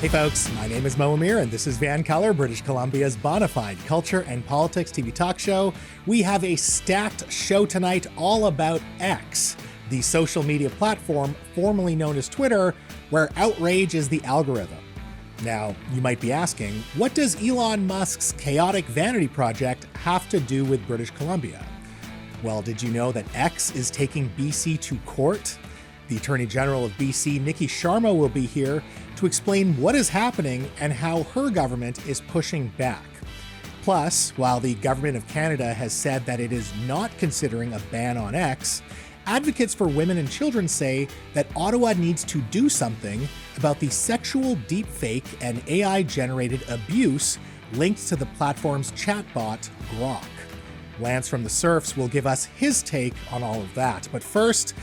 Hey folks, my name is Mo Amir and this is Van Color, British Columbia's bona fide culture and politics TV talk show. We have a stacked show tonight all about X, the social media platform formerly known as Twitter, where outrage is the algorithm. Now, you might be asking, what does Elon Musk's chaotic vanity project have to do with British Columbia? Well, did you know that X is taking BC to court? The Attorney General of BC, Nikki Sharma, will be here to explain what is happening and how her government is pushing back. Plus, while the Government of Canada has said that it is not considering a ban on X, advocates for women and children say that Ottawa needs to do something about the sexual deepfake and AI-generated abuse linked to the platform's chatbot, Grok. Lance from the Surfs will give us his take on all of that. But first,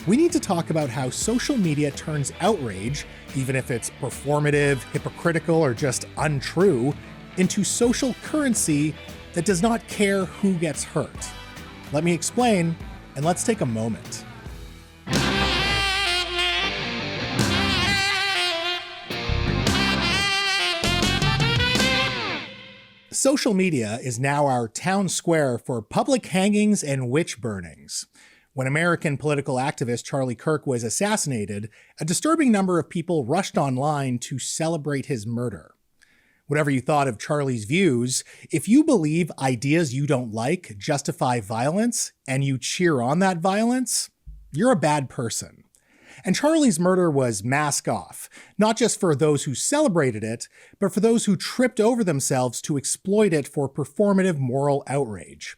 we need to talk about how social media turns outrage, even if it's performative, hypocritical, or just untrue, into social currency that does not care who gets hurt. Let me explain, and let's take a moment. Social media is now our town square for public hangings and witch burnings. When American political activist Charlie Kirk was assassinated, a disturbing number of people rushed online to celebrate his murder. Whatever you thought of Charlie's views, if you believe ideas you don't like justify violence and you cheer on that violence, you're a bad person. And Charlie's murder was mask off, not just for those who celebrated it, but for those who tripped over themselves to exploit it for performative moral outrage.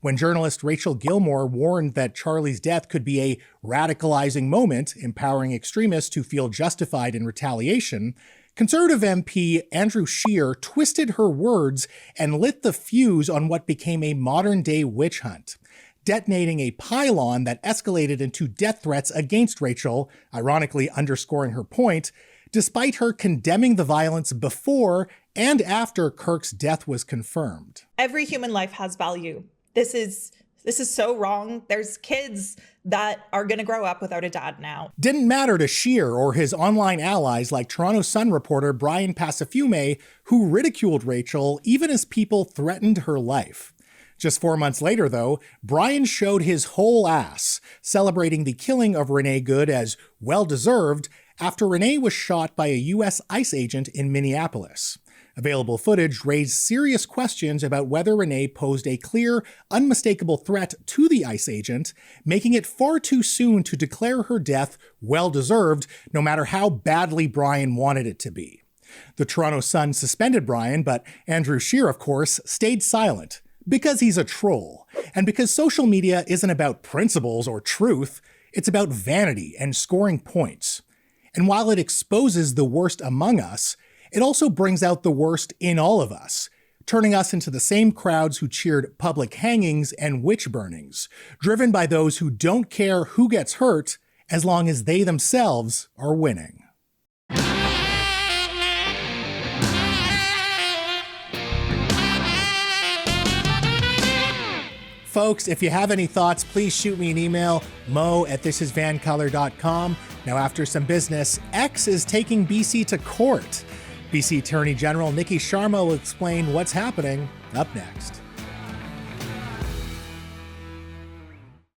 When journalist Rachel Gilmore warned that Charlie's death could be a radicalizing moment, empowering extremists to feel justified in retaliation, Conservative MP Andrew Scheer twisted her words and lit the fuse on what became a modern-day witch hunt, detonating a pylon that escalated into death threats against Rachel, ironically underscoring her point, despite her condemning the violence before and after Kirk's death was confirmed. Every human life has value. This is so wrong. There's kids that are going to grow up without a dad now. Didn't matter to Scheer or his online allies like Toronto Sun reporter Brian Passafume, who ridiculed Rachel even as people threatened her life. Just 4 months later, though, Brian showed his whole ass, celebrating the killing of Renee Good as well-deserved after Renee was shot by a U.S. ICE agent in Minneapolis. Available footage raised serious questions about whether Renee posed a clear, unmistakable threat to the ICE agent, making it far too soon to declare her death well-deserved, no matter how badly Brian wanted it to be. The Toronto Sun suspended Brian, but Andrew Scheer, of course, stayed silent, because he's a troll, and because social media isn't about principles or truth, it's about vanity and scoring points. And while it exposes the worst among us, it also brings out the worst in all of us, turning us into the same crowds who cheered public hangings and witch burnings, driven by those who don't care who gets hurt as long as they themselves are winning. Folks, if you have any thoughts, please shoot me an email, mo@thisisvancolor.com. Now, after some business, X is taking BC to court. BC Attorney General Nikki Sharma will explain what's happening up next.